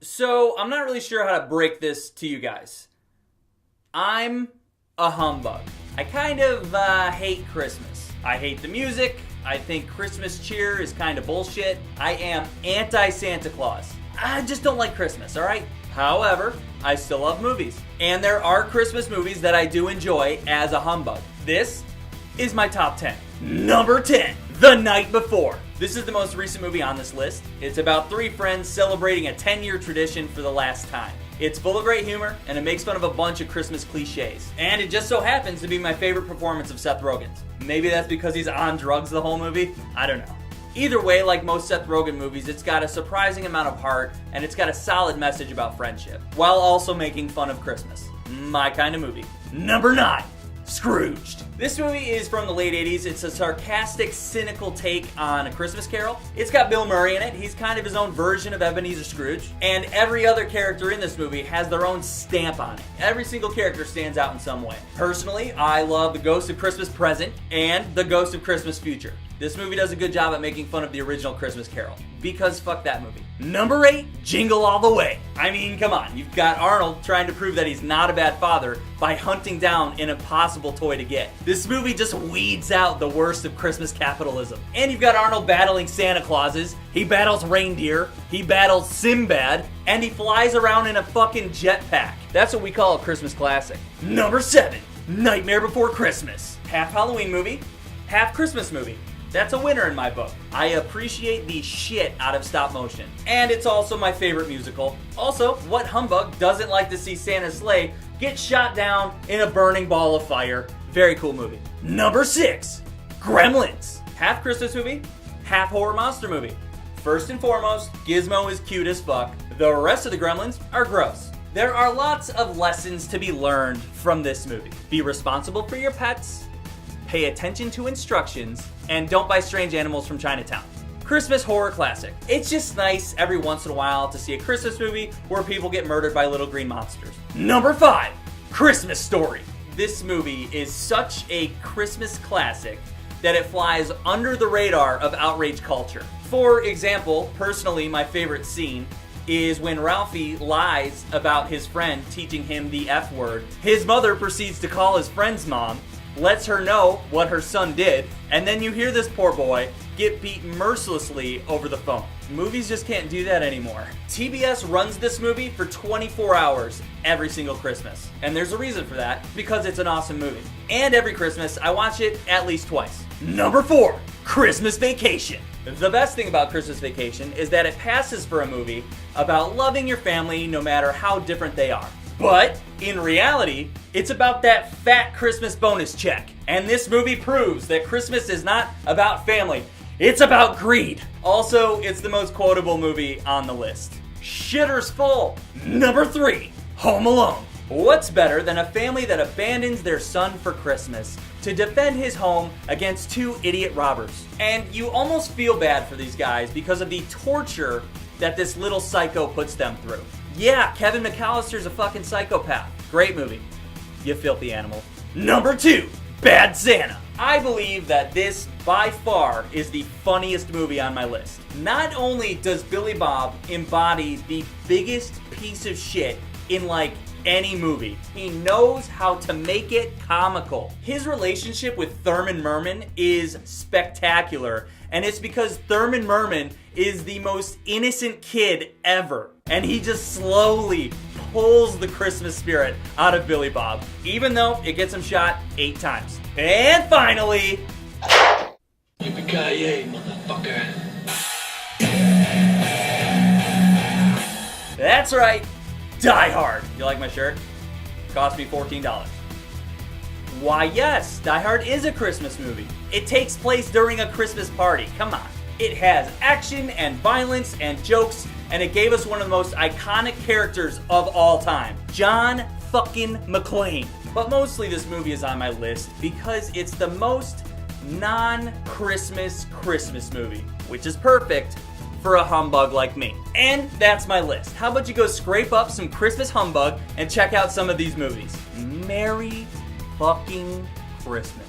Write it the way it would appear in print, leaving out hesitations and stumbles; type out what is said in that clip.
So, I'm not really sure how to break this to you guys. I'm a humbug. I kind of hate Christmas. I hate the music. I think Christmas cheer is kind of bullshit. I am anti-Santa Claus. I just don't like Christmas, alright? However, I still love movies. And there are Christmas movies that I do enjoy as a humbug. This is my top 10. Number 10, The Night Before. This is the most recent movie on this list. It's about three friends celebrating a 10-year tradition for the last time. It's full of great humor, and it makes fun of a bunch of Christmas cliches. And it just so happens to be my favorite performance of Seth Rogen's. Maybe that's because he's on drugs the whole movie? I don't know. Either way, like most Seth Rogen movies, it's got a surprising amount of heart, and it's got a solid message about friendship, while also making fun of Christmas. My kind of movie. Number 9. Scrooged. This movie is from the late 80s. It's a sarcastic, cynical take on A Christmas Carol. It's got Bill Murray in it. He's kind of his own version of Ebenezer Scrooge. And every other character in this movie has their own stamp on it. Every single character stands out in some way. Personally, I love The Ghost of Christmas Present and The Ghost of Christmas Future. This movie does a good job at making fun of the original Christmas Carol. Because fuck that movie. Number 8, Jingle All The Way. I mean, come on. You've got Arnold trying to prove that he's not a bad father by hunting down an impossible toy to get. This movie just weeds out the worst of Christmas capitalism. And you've got Arnold battling Santa Clauses. He battles reindeer. He battles Sinbad. And he flies around in a fucking jetpack. That's what we call a Christmas classic. Number 7, Nightmare Before Christmas. Half Halloween movie, half Christmas movie. That's a winner in my book. I appreciate the shit out of stop motion. And it's also my favorite musical. Also, what humbug doesn't like to see Santa's sleigh get shot down in a burning ball of fire? Very cool movie. Number 6, Gremlins. Half Christmas movie, half horror monster movie. First and foremost, Gizmo is cute as fuck. The rest of the Gremlins are gross. There are lots of lessons to be learned from this movie. Be responsible for your pets, pay attention to instructions, and don't buy strange animals from Chinatown. Christmas horror classic. It's just nice every once in a while to see a Christmas movie where people get murdered by little green monsters. Number 5, Christmas Story. This movie is such a Christmas classic that it flies under the radar of outrage culture. For example, personally, my favorite scene is when Ralphie lies about his friend teaching him the F word. His mother proceeds to call his friend's mom, lets her know what her son did, and then you hear this poor boy get beat mercilessly over the phone. Movies just can't do that anymore. TBS runs this movie for 24 hours every single Christmas. And there's a reason for that, because it's an awesome movie. And every Christmas, I watch it at least twice. Number 4, Christmas Vacation. The best thing about Christmas Vacation is that it passes for a movie about loving your family no matter how different they are. But, in reality, it's about that fat Christmas bonus check. And this movie proves that Christmas is not about family, it's about greed. Also, it's the most quotable movie on the list. Shitter's full. Number 3, Home Alone. What's better than a family that abandons their son for Christmas to defend his home against 2 idiot robbers? And you almost feel bad for these guys because of the torture that this little psycho puts them through. Yeah, Kevin McAllister's a fucking psychopath. Great movie. You filthy animal. Number 2, Bad Santa. I believe that this, by far, is the funniest movie on my list. Not only does Billy Bob embody the biggest piece of shit in, like, any movie, he knows how to make it comical. His relationship with Thurman Merman is spectacular, and it's because Thurman Merman is the most innocent kid ever, and he just slowly pulls the Christmas spirit out of Billy Bob, even though it gets him shot 8 times. And finally, Yippee-ki-yay, motherfucker. That's right, Die Hard. You like my shirt? Cost me $14. Why, yes, Die Hard is a Christmas movie. It takes place during a Christmas party. Come on. It has action and violence and jokes, and it gave us one of the most iconic characters of all time, John fucking McClane. But mostly this movie is on my list because it's the most non-Christmas Christmas movie, which is perfect for a humbug like me. And that's my list. How about you go scrape up some Christmas humbug and check out some of these movies. Merry fucking Christmas.